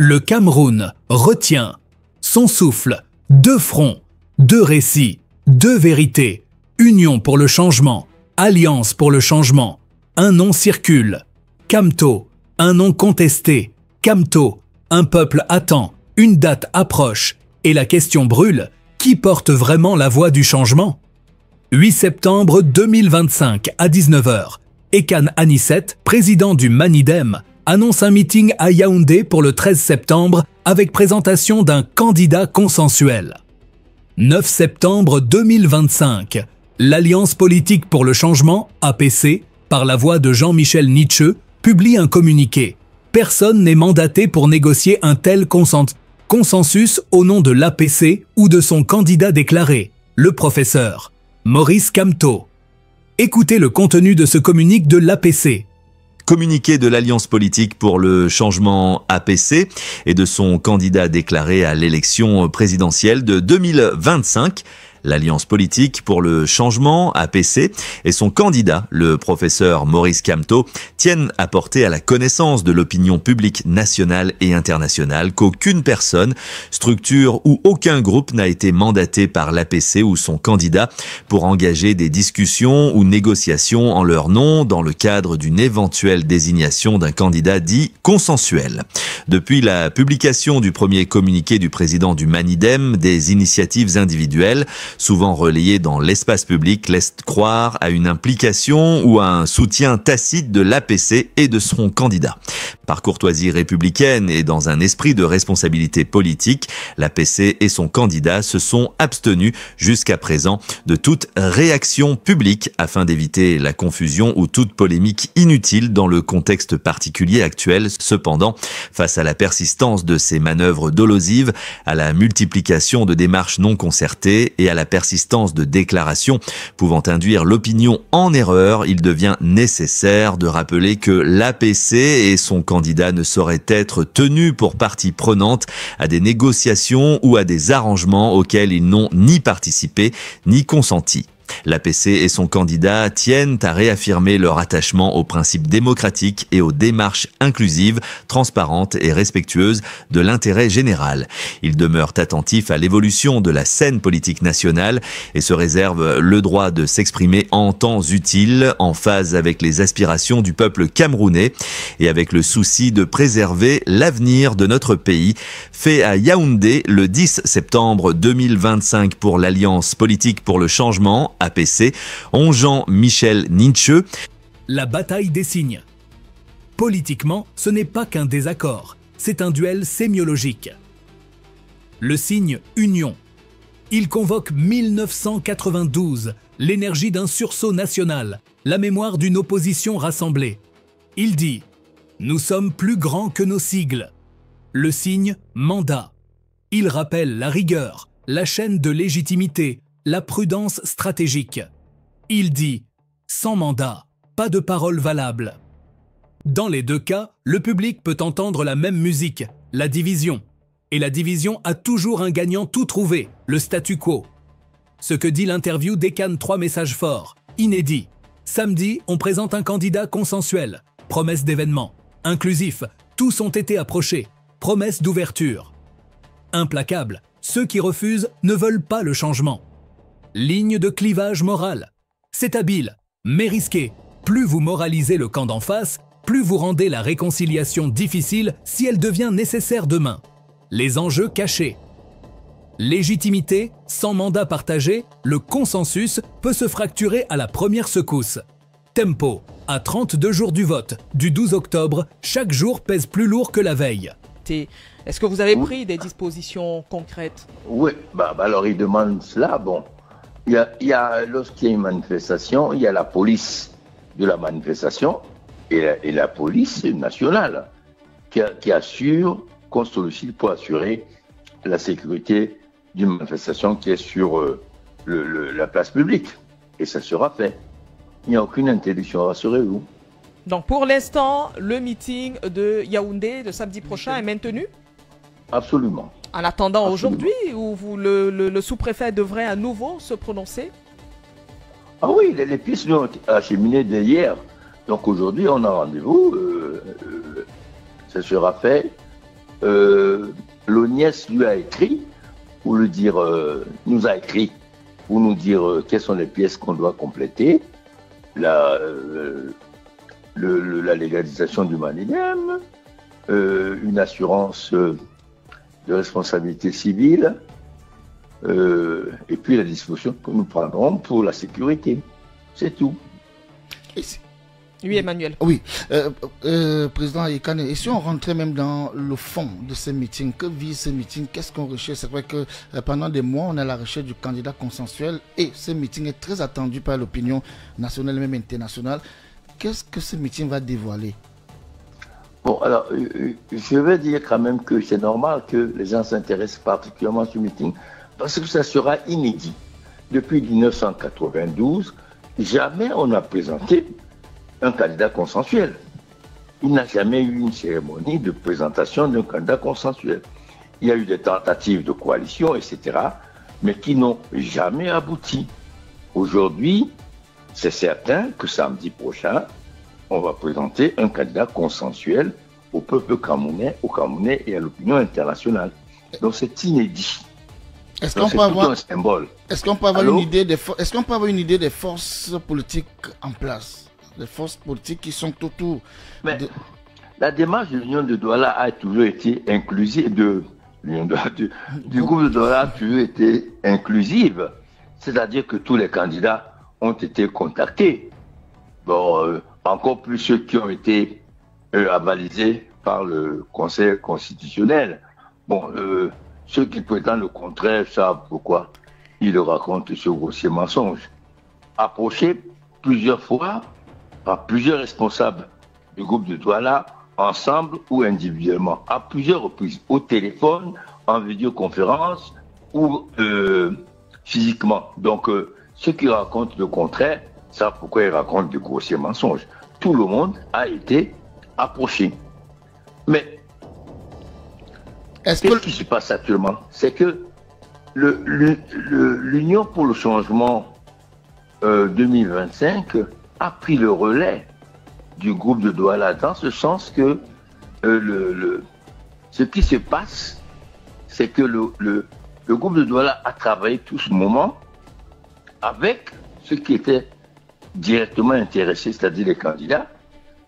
Le Cameroun retient son souffle, deux fronts, deux récits, deux vérités, union pour le changement, alliance pour le changement. Un nom circule, Camto, un nom contesté, Camto, un peuple attend, une date approche, et la question brûle, qui porte vraiment la voix du changement? 8 septembre 2025 à 19 h, Ekan Anicet, président du Manidem, annonce un meeting à Yaoundé pour le 13 septembre avec présentation d'un candidat consensuel. 9 septembre 2025, l'Alliance politique pour le changement, APC, par la voix de Jean-Michel Nietzsche, publie un communiqué. Personne n'est mandaté pour négocier un tel consensus au nom de l'APC ou de son candidat déclaré, le professeur Maurice Kamto. Écoutez le contenu de ce communiqué de l'APC. Communiqué de l'Alliance politique pour le changement APC et de son candidat déclaré à l'élection présidentielle de 2025. L'Alliance politique pour le changement, APC, et son candidat, le professeur Maurice Kamto, tiennent à porter à la connaissance de l'opinion publique nationale et internationale qu'aucune personne, structure ou aucun groupe n'a été mandaté par l'APC ou son candidat pour engager des discussions ou négociations en leur nom dans le cadre d'une éventuelle désignation d'un candidat dit consensuel. Depuis la publication du premier communiqué du président du Manidem, des initiatives individuelles, souvent relayées dans l'espace public, laissent croire à une implication ou à un soutien tacite de l'APC et de son candidat. Par courtoisie républicaine et dans un esprit de responsabilité politique, l'APC et son candidat se sont abstenus jusqu'à présent de toute réaction publique afin d'éviter la confusion ou toute polémique inutile dans le contexte particulier actuel. Cependant, face à la persistance de ces manœuvres dolosives, à la multiplication de démarches non concertées et à la persistance de déclarations pouvant induire l'opinion en erreur, il devient nécessaire de rappeler que l'APC et son candidat ne sauraient être tenus pour partie prenante à des négociations ou à des arrangements auxquels ils n'ont ni participé ni consenti. L'APC et son candidat tiennent à réaffirmer leur attachement aux principes démocratiques et aux démarches inclusives, transparentes et respectueuses de l'intérêt général. Ils demeurent attentifs à l'évolution de la scène politique nationale et se réservent le droit de s'exprimer en temps utile, en phase avec les aspirations du peuple camerounais et avec le souci de préserver l'avenir de notre pays. Fait à Yaoundé le 10 septembre 2025 pour l'Alliance politique pour le changement, APC, Jean-Michel Nietzsche. La bataille des signes. Politiquement, ce n'est pas qu'un désaccord, c'est un duel sémiologique. Le signe Union. Il convoque 1992, l'énergie d'un sursaut national, la mémoire d'une opposition rassemblée. Il dit « Nous sommes plus grands que nos sigles ». Le signe Mandat. Il rappelle la rigueur, la chaîne de légitimité, la prudence stratégique. Il dit « Sans mandat, pas de parole valable ». Dans les deux cas, le public peut entendre la même musique, la division. Et la division a toujours un gagnant tout trouvé, le statu quo. Ce que dit l'interview décane 3 messages forts, inédits. Samedi, on présente un candidat consensuel, promesse d'événement, inclusif, tous ont été approchés, promesse d'ouverture. Implacable, ceux qui refusent ne veulent pas le changement. Ligne de clivage moral. C'est habile, mais risqué. Plus vous moralisez le camp d'en face, plus vous rendez la réconciliation difficile si elle devient nécessaire demain. Les enjeux cachés. Légitimité, sans mandat partagé, le consensus peut se fracturer à la première secousse. Tempo, à 32 jours du vote, du 12 octobre, chaque jour pèse plus lourd que la veille. Est-ce que vous avez pris des dispositions concrètes? Oui, alors il demande cela, bon. Lorsqu'il y a une manifestation, il y a la police de la manifestation et la police nationale qui assure, qu'on sollicite pour assurer la sécurité d'une manifestation qui est sur la place publique. Et ça sera fait. Il n'y a aucune interdiction, rassurez-vous. Donc pour l'instant, le meeting de Yaoundé de samedi prochain est maintenu? Absolument. En attendant aujourd'hui, où le sous-préfet devrait à nouveau se prononcer? Ah oui, les pistes ont été acheminées dès hier. Donc aujourd'hui, on a rendez-vous. Ça sera fait l'ONIES lui a écrit, pour lui dire, nous a écrit, pour nous dire quelles sont les pièces qu'on doit compléter, la légalisation du manidem, une assurance de responsabilité civile, et puis la disposition que nous prendrons pour la sécurité. C'est tout. Oui, Emmanuel. Oui, Président Yekane, et si on rentrait même dans le fond de ces meetings, que vise ces meetings, qu'est-ce qu'on recherche? C'est vrai que pendant des mois, on est à la recherche du candidat consensuel et ce meeting est très attendu par l'opinion nationale et même internationale. Qu'est-ce que ce meeting va dévoiler? Bon, alors, je vais dire quand même que c'est normal que les gens s'intéressent particulièrement à ce meeting parce que ça sera inédit. Depuis 1992, jamais on n'a présenté un candidat consensuel. Il n'a jamais eu une cérémonie de présentation d'un candidat consensuel. Il y a eu des tentatives de coalition, etc., mais qui n'ont jamais abouti. Aujourd'hui, c'est certain que samedi prochain, on va présenter un candidat consensuel au peuple camerounais, aux Camerounais et à l'opinion internationale. Donc c'est inédit. Est-ce qu'on peut avoir un symbole? Est-ce qu'on peut avoir une idée des forces politiques en place? Les forces politiques qui sont autour. Mais la démarche de l'Union de Douala a toujours été inclusive, du groupe de Douala a toujours été inclusive. C'est-à-dire que tous les candidats ont été contactés. Bon, encore plus ceux qui ont été avalisés par le Conseil constitutionnel. Bon, ceux qui prétendent le contraire savent pourquoi ils racontent ce grossier mensonge. Approché plusieurs fois par plusieurs responsables du groupe de Douala, ensemble ou individuellement, à plusieurs reprises, au téléphone, en vidéoconférence ou physiquement. Donc, ceux qui racontent le contraire savent pourquoi ils racontent de grossiers mensonges. Tout le monde a été approché. Mais, qu'est-ce qui se passe actuellement? C'est que l'Union pour le changement 2025 a pris le relais du groupe de Douala dans ce sens que ce qui se passe, c'est que le groupe de Douala a travaillé tout ce moment avec ceux qui étaient directement intéressés, c'est-à-dire les candidats,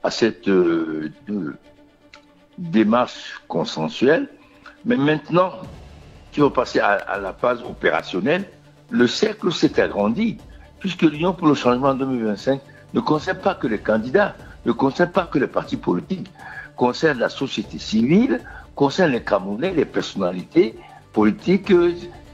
à cette démarche consensuelle. Mais maintenant, qui va passer à la phase opérationnelle, le cercle s'est agrandi, puisque l'Union pour le changement 2025 ne concerne pas que les candidats, ne concerne pas que les partis politiques, concerne la société civile, concerne les Camerounais, les personnalités politiques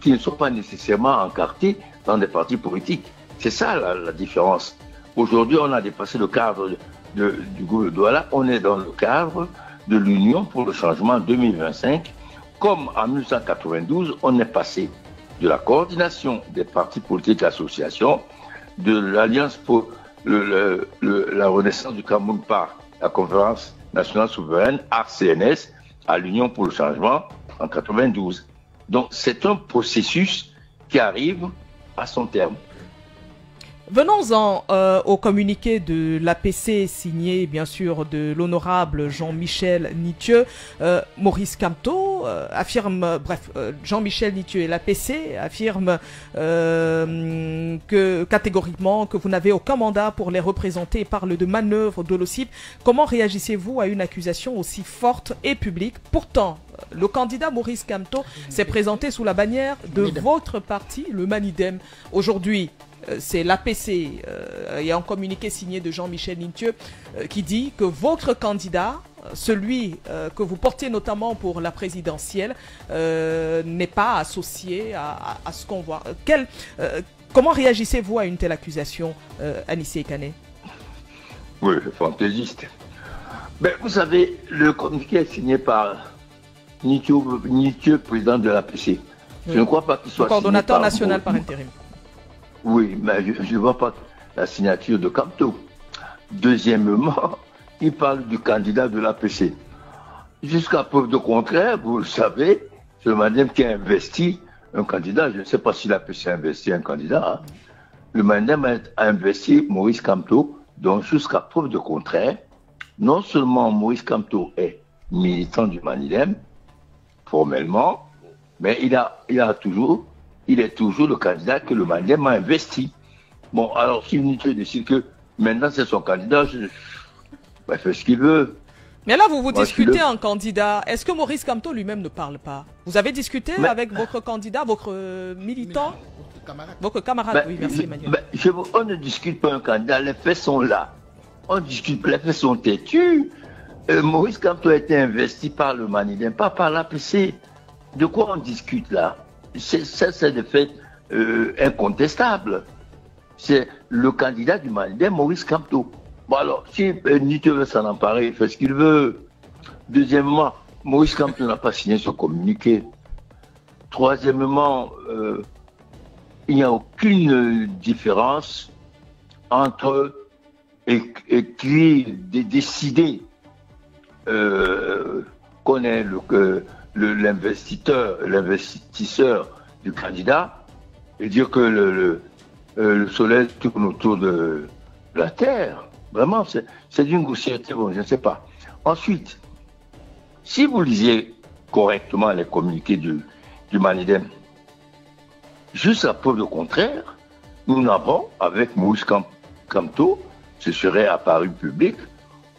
qui ne sont pas nécessairement encartées dans des partis politiques. C'est ça la différence. Aujourd'hui, on a dépassé le cadre du groupe de Douala, on est dans le cadre de l'Union pour le changement 2025. Comme en 1992, on est passé de la coordination des partis politiques et associations, de l'Alliance pour la renaissance du Cameroun par la Conférence nationale souveraine, ARCNS, à l'Union pour le changement en 92. Donc c'est un processus qui arrive à son terme. Venons-en au communiqué de l'APC signé bien sûr de l'honorable Jean-Michel Nitieux. Maurice Kamto affirme, Jean-Michel Nitieux et l'APC affirment que catégoriquement que vous n'avez aucun mandat pour les représenter et parlent de manœuvre de l'OCIP. Comment réagissez-vous à une accusation aussi forte et publique? Pourtant, le candidat Maurice Kamto s'est présenté sous la bannière de votre parti, le Manidem. Aujourd'hui, c'est l'APC, il y a un communiqué signé de Jean-Michel Nitieux qui dit que votre candidat, celui que vous portez notamment pour la présidentielle, n'est pas associé à ce qu'on voit. Comment réagissez-vous à une telle accusation, Anissé Yekane? Oui, fantaisiste. Ben, vous savez, le communiqué est signé par Nitieux, président de l'APC. Je ne crois pas qu'il soit coordonnateur national par intérim. Oui, mais je ne vois pas la signature de Kamto. Deuxièmement, il parle du candidat de l'APC. Jusqu'à preuve de contraire, vous le savez, c'est le Manidem qui a investi un candidat. Je ne sais pas si l'APC a investi un candidat. Hein. Le Manidem a investi Maurice Kamto, donc jusqu'à preuve de contraire, non seulement Maurice Kamto est militant du Manidem, formellement, mais il est toujours le candidat que le Mandem a investi. Bon, alors si Nitoué décide que maintenant c'est son candidat, il fait ce qu'il veut. Mais là, vous discutez en candidat. Est-ce que Maurice Kamto lui-même ne parle pas? Vous avez discuté avec votre candidat, votre militant, votre camarade? Oui, merci Emmanuel. On ne discute pas un candidat, les faits sont là. On discute, les faits sont têtus. Maurice Kamto a été investi par le Manidem, pas par l'APC. De quoi on discute là? C'est des faits incontestables. C'est le candidat du Manidem, Maurice Kamto. Bon alors, si Nitoué veut s'en emparer, il fait ce qu'il veut. Deuxièmement, Maurice Kamto n'a pas signé son communiqué. Troisièmement, il n'y a aucune différence entre décider qu'on est l'investisseur du candidat et dire que le soleil tourne autour de la Terre. Vraiment, c'est d'une grossièreté, bon, je ne sais pas. Ensuite, si vous lisiez correctement les communiqués du Manidem, juste à preuve de contraire, nous n'avons, avec Maurice Kamto, ce serait apparu public,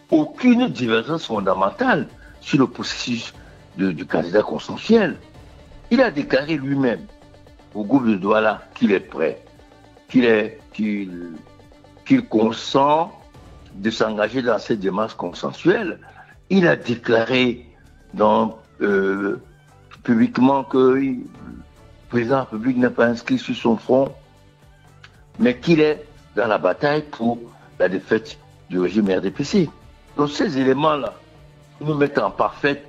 aucune divergence fondamentale sur le processus du candidat consensuel. Il a déclaré lui-même au groupe de Douala qu'il est prêt, qu'il consent de s'engager dans cette démarche consensuelle. Il a déclaré publiquement que le président de la République n'est pas inscrit sur son front, mais qu'il est dans la bataille pour la défaite du régime RDPC. Donc ces éléments-là nous mettent en parfait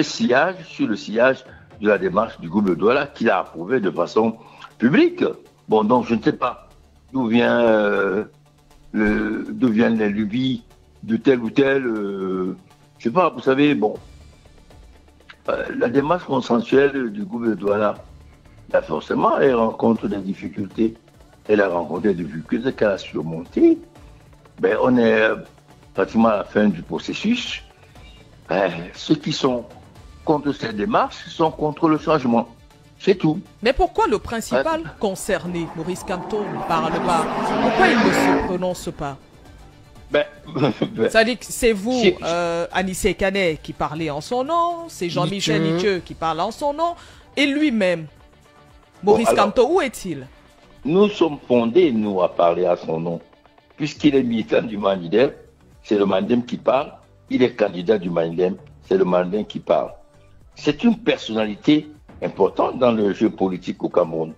sillage sur le sillage de la démarche du groupe de Douala qu'il a approuvé de façon publique. Bon, donc je ne sais pas d'où viennent les lubies de tel ou tel. Je sais pas, vous savez, bon, la démarche consensuelle du groupe de Douala, forcément, elle rencontre des difficultés. Elle a rencontré des difficultés qu'elle a surmontées. Ben, on est pratiquement à la fin du processus. Ceux qui sont contre cette démarche sont contre le changement. C'est tout. Mais pourquoi le principal concerné, Maurice Kamto, ne parle pas? Pourquoi il ne se prononce pas? Ça dit que c'est vous, Anissé Canet, qui parlez en son nom, c'est Jean-Michel Nitoué qui parle en son nom, et lui-même, Maurice Kamto, où est-il? Nous sommes fondés, nous, à parler à son nom. Puisqu'il est militant du Manidem, c'est le Manidem qui parle. Il est candidat du Manidem, c'est le Manidem qui parle. C'est une personnalité importante dans le jeu politique au Cameroun.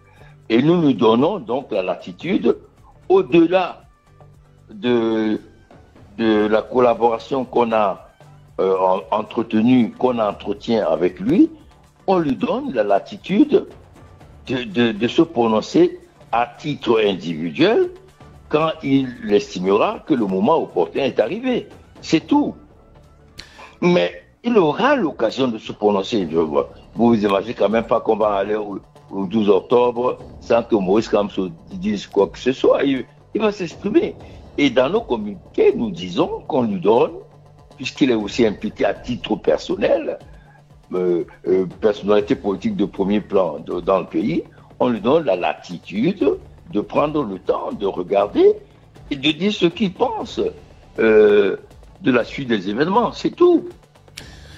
Et nous nous donnons donc la latitude, au-delà de la collaboration qu'on a entretenue, qu'on entretient avec lui, on lui donne la latitude de se prononcer à titre individuel quand il estimera que le moment opportun est arrivé. C'est tout. Mais il aura l'occasion de se prononcer. Vous imaginez quand même pas qu'on va aller au 12 octobre sans que Maurice Kamto dise quoi que ce soit. Il va s'exprimer. Et dans nos communiqués, nous disons qu'on lui donne, puisqu'il est aussi impliqué à titre personnel, personnalité politique de premier plan dans le pays, on lui donne la latitude de prendre le temps de regarder et de dire ce qu'il pense de la suite des événements. C'est tout.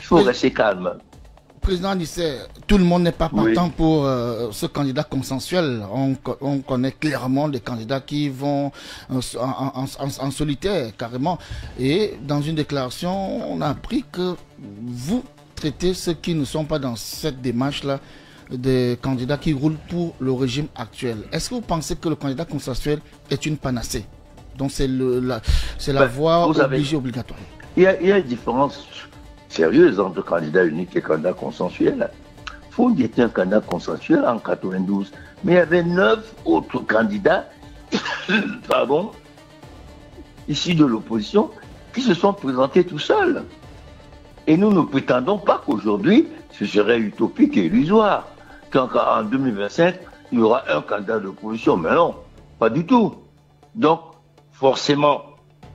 Il faut rester calme. Président Nissé, tout le monde n'est pas partant pour ce candidat consensuel. On connaît clairement des candidats qui vont en solitaire, carrément. Et dans une déclaration, on a appris que vous traitez ceux qui ne sont pas dans cette démarche-là des candidats qui roulent pour le régime actuel. Est-ce que vous pensez que le candidat consensuel est une panacée? Donc c'est la voie obligée, obligatoire. Il y a une différence sérieuse entre candidat unique et candidat consensuel. Foundi était un candidat consensuel en 92, mais il y avait 9 autres candidats issus de l'opposition qui se sont présentés tout seuls. Et nous ne prétendons pas qu'aujourd'hui, ce serait utopique et illusoire. Qu'en 2025, il y aura un candidat d'opposition. Mais non, pas du tout. Donc, forcément,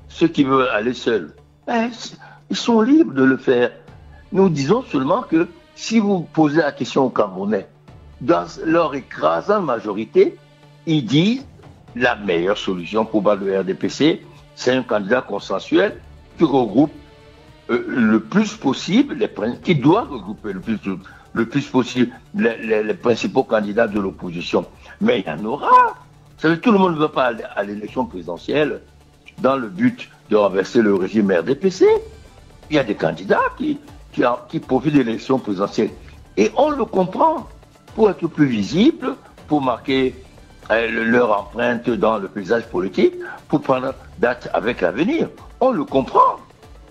ceux qui veulent aller seuls, ils sont libres de le faire. Nous disons seulement que si vous posez la question aux Camerounais, dans leur écrasante majorité, ils disent la meilleure solution pour battre le RDPC, c'est un candidat consensuel qui regroupe le plus possible, qui doit regrouper le plus possible les principaux candidats de l'opposition. Mais il y en aura. Ça veut dire, tout le monde ne veut pas aller à l'élection présidentielle dans le but de renverser le régime RDPC. Il y a des candidats qui profitent de l'élection présidentielle. Et on le comprend, pour être plus visible, pour marquer leur empreinte dans le paysage politique, pour prendre date avec l'avenir. On le comprend.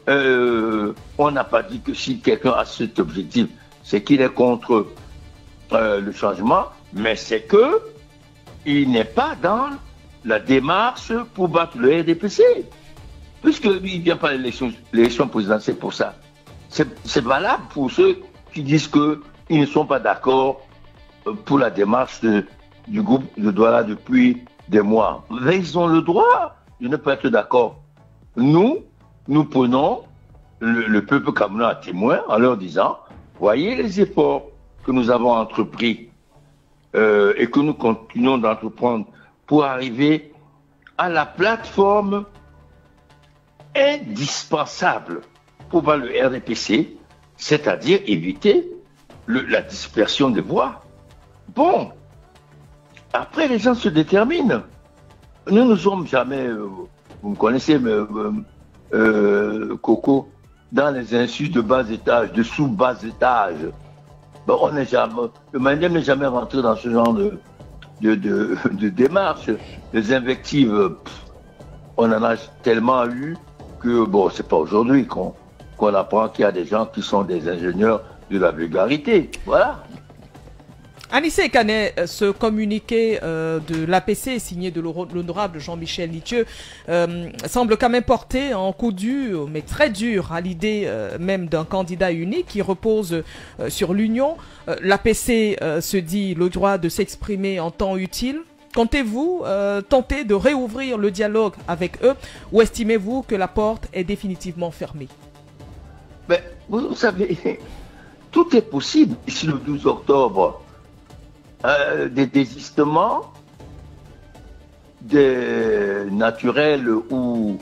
On n'a pas dit que si quelqu'un a cet objectif, c'est qu'il est contre le changement, mais c'est que il n'est pas dans la démarche pour battre le RDPC. Puisqu'il ne vient pas à l'élection présidentielle pour ça. C'est valable pour ceux qui disent qu'ils ne sont pas d'accord pour la démarche du groupe de Douala depuis des mois. Mais ils ont le droit de ne pas être d'accord. Nous prenons le peuple camerounais à témoin en leur disant, voyez les efforts que nous avons entrepris et que nous continuons d'entreprendre pour arriver à la plateforme indispensable pour battre le RDPC, c'est-à-dire éviter la dispersion des voix. Bon, après les gens se déterminent. Nous ne sommes jamais, vous me connaissez, Coco, dans les insultes de bas étage, de sous-bas étage. Bon, on n'est jamais, le Mandem n'est jamais rentré dans ce genre de démarche. Les invectives, on en a tellement eu que, bon, c'est pas aujourd'hui qu'on apprend qu'il y a des gens qui sont des ingénieurs de la vulgarité. Voilà. Anissé Kane, ce communiqué de l'APC signé de l'honorable Jean-Michel Lithieu semble quand même porter un coup dur, mais très dur, à l'idée même d'un candidat unique qui repose sur l'union. L'APC se dit le droit de s'exprimer en temps utile. Comptez-vous tenter de réouvrir le dialogue avec eux ou estimez-vous que la porte est définitivement fermée? Ben, vous savez, tout est possible ici le 12 octobre. Des désistements, des naturels ou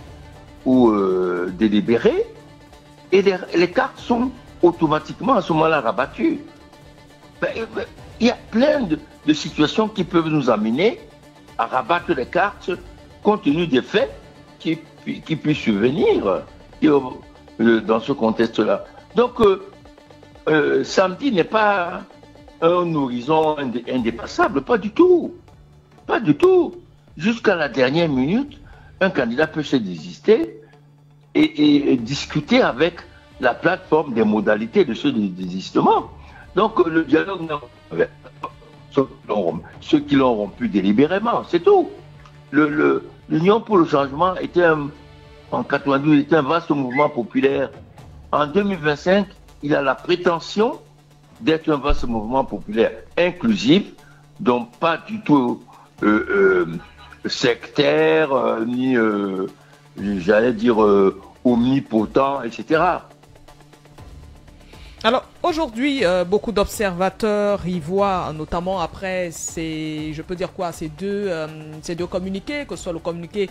délibérés, et les cartes sont automatiquement à ce moment-là rabattues. Il y a plein de situations qui peuvent nous amener à rabattre les cartes compte tenu des faits qui puissent survenir dans ce contexte-là. Donc, samedi n'est pas un horizon indépassable, pas du tout. Pas du tout. Jusqu'à la dernière minute, un candidat peut se désister et discuter avec la plateforme des modalités de ce désistement. Donc le dialogue, ceux qui l'ont rompu délibérément, c'est tout. L'Union pour le changement en 92 était un vaste mouvement populaire. En 2025, il a la prétention d'être un vaste mouvement populaire inclusif, donc pas du tout sectaire, ni, j'allais dire, omnipotent, etc. Alors aujourd'hui, beaucoup d'observateurs y voient, notamment après ces deux communiqués, que ce soit le communiqué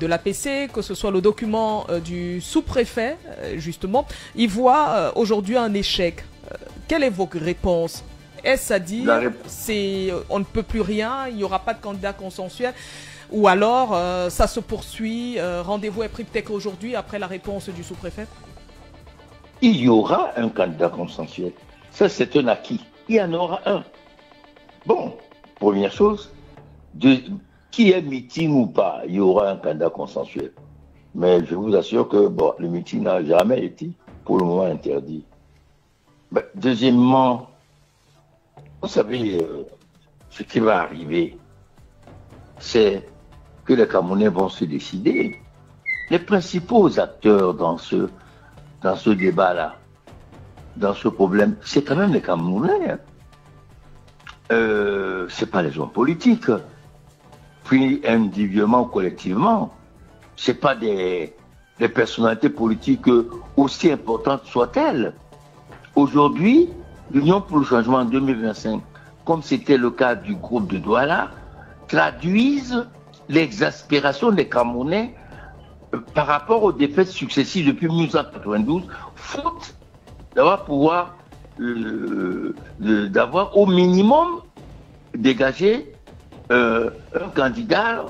de l'APC, que ce soit le document du sous-préfet, justement, y voient aujourd'hui un échec. Quelle est votre réponse? Est-ce à dire on ne peut plus rien, il n'y aura pas de candidat consensuel? Ou alors ça se poursuit, rendez-vous est pris peut-être aujourd'hui après la réponse du sous-préfet? Il y aura un candidat consensuel. Ça, c'est un acquis. Il y en aura un. Bon, première chose, qui est meeting ou pas, il y aura un candidat consensuel. Mais je vous assure que le meeting n'a jamais été, pour le moment, interdit. Deuxièmement, vous savez, ce qui va arriver, c'est que les Camerounais vont se décider. Les principaux acteurs dans ce débat-là, dans ce problème, c'est quand même les Camerounais. C'est pas les hommes politiques. Puis individuellement ou collectivement, c'est pas des personnalités politiques aussi importantes soient-elles. Aujourd'hui, l'Union pour le changement en 2025, comme c'était le cas du groupe de Douala, traduisent l'exaspération des Camerounais par rapport aux défaites successives depuis 1992, faute d'avoir au minimum dégagé un candidat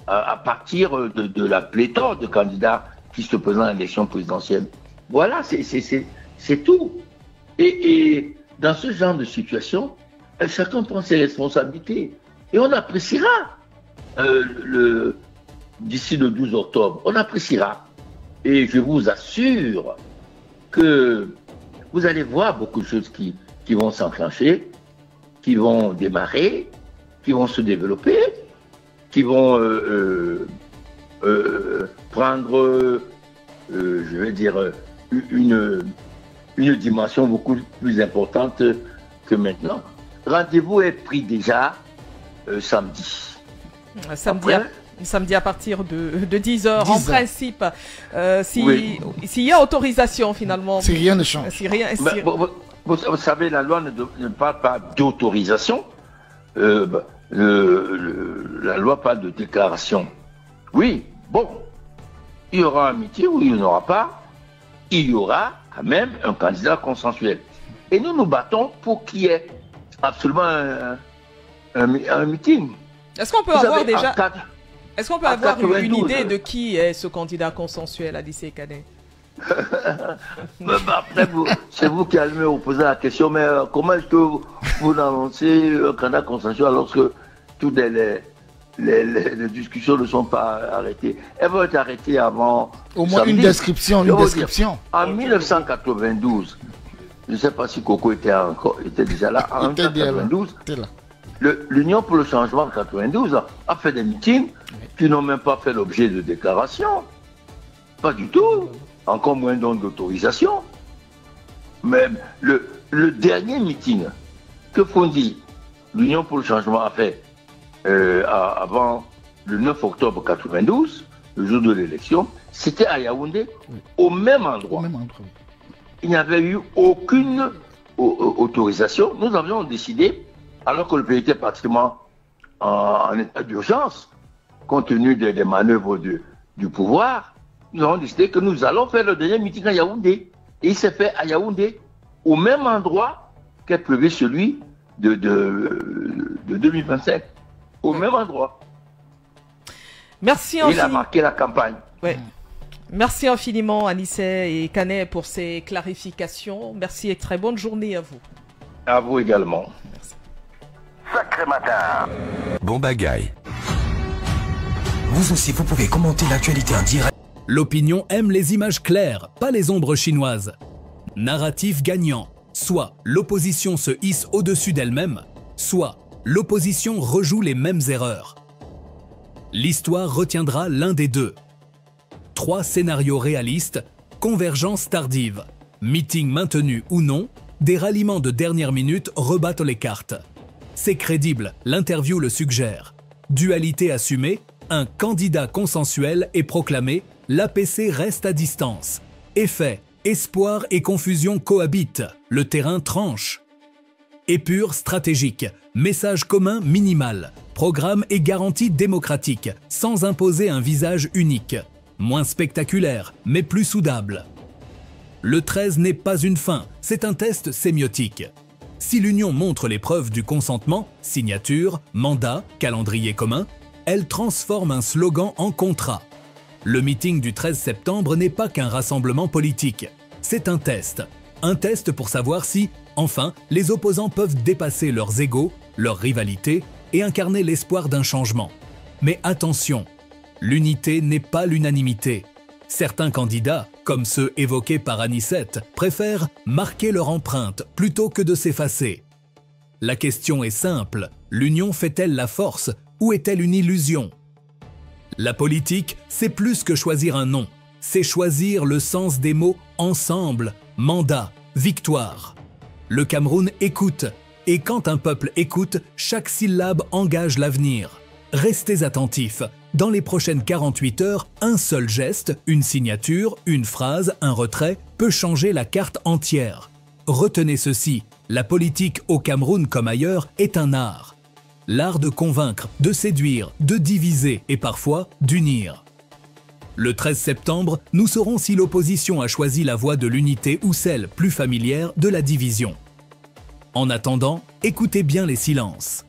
à partir de la pléthore de candidats qui se présentent à l'élection présidentielle. Voilà, c'est tout. Et dans ce genre de situation, chacun prend ses responsabilités. Et on appréciera d'ici le 12 octobre. On appréciera. Et je vous assure que vous allez voir beaucoup de choses qui vont s'enclencher, qui vont démarrer, qui vont se développer, qui vont prendre, je vais dire, une dimension beaucoup plus importante que maintenant. Rendez-vous est pris déjà samedi. Samedi à partir de 10h. En principe, s'il y a autorisation finalement. Si rien ne change. Vous savez, la loi ne parle pas d'autorisation. La loi parle de déclaration. Oui, bon, il y aura un meeting ou il n'y en aura pas. Il y aura quand même un candidat consensuel. Et nous nous battons pour qu'il y ait absolument un meeting. Est-ce qu'on peut avoir déjà... Est-ce qu'on peut avoir une idée de qui est ce candidat consensuel à Adissé Kane? Après, c'est vous qui allez me poser la question, mais comment est-ce que vous annoncez un candidat consensuel alors que toutes les discussions ne sont pas arrêtées? Elles vont être arrêtées avant. Au moins samedi. Une description. En 1992, je ne sais pas si Coco était déjà là, en 1992, l'Union pour le changement en 1992 a fait des meetings qui n'ont même pas fait l'objet de déclaration. Pas du tout. Encore moins donc d'autorisation. Mais le dernier meeting que Fondi, l'Union pour le changement, a fait avant le 9 octobre 1992, le jour de l'élection, c'était à Yaoundé, au même endroit. Il n'y avait eu aucune autorisation. Nous avions décidé, alors que le pays était pratiquement en état d'urgence, compte tenu des manœuvres du pouvoir, nous avons décidé que nous allons faire le dernier meeting à Yaoundé. Et il s'est fait à Yaoundé, au même endroit qu'est prévu celui de 2025. Au même endroit. Merci infiniment. Il a marqué la campagne. Ouais. Merci infiniment Anissé et Kane pour ces clarifications. Merci et très bonne journée à vous. À vous également. Merci. Sacré matin. Bon bagaille. Vous aussi, vous pouvez commenter l'actualité en direct. L'opinion aime les images claires, pas les ombres chinoises. Narratif gagnant, soit l'opposition se hisse au-dessus d'elle-même, soit l'opposition rejoue les mêmes erreurs. L'histoire retiendra l'un des deux. 3 scénarios réalistes, convergence tardive, meeting maintenu ou non, des ralliements de dernière minute rebattent les cartes. C'est crédible, l'interview le suggère. Dualité assumée, un candidat consensuel est proclamé, l'APC reste à distance. Effet, espoir et confusion cohabitent, le terrain tranche. Épure stratégique, message commun minimal, programme et garantie démocratique, sans imposer un visage unique. Moins spectaculaire, mais plus soudable. Le 13 n'est pas une fin, c'est un test sémiotique. Si l'Union montre les preuves du consentement, signature, mandat, calendrier commun, elle transforme un slogan en contrat. Le meeting du 13 septembre n'est pas qu'un rassemblement politique. C'est un test. Un test pour savoir si, enfin, les opposants peuvent dépasser leurs égos, leurs rivalités et incarner l'espoir d'un changement. Mais attention, l'unité n'est pas l'unanimité. Certains candidats, comme ceux évoqués par Anissette, préfèrent marquer leur empreinte plutôt que de s'effacer. La question est simple, l'union fait-elle la force ou est-elle une illusion? La politique, c'est plus que choisir un nom, c'est choisir le sens des mots ensemble, mandat, victoire. Le Cameroun écoute, et quand un peuple écoute, chaque syllabe engage l'avenir. Restez attentifs. Dans les prochaines 48 heures, un seul geste, une signature, une phrase, un retrait peut changer la carte entière. retenez ceci, la politique au Cameroun comme ailleurs est un art. L'art de convaincre, de séduire, de diviser et parfois d'unir. Le 13 septembre, nous saurons si l'opposition a choisi la voie de l'unité ou celle, plus familière, de la division. En attendant, écoutez bien les silences.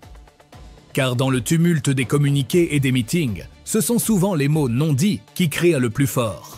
Car dans le tumulte des communiqués et des meetings, ce sont souvent les mots non dits qui crient le plus fort.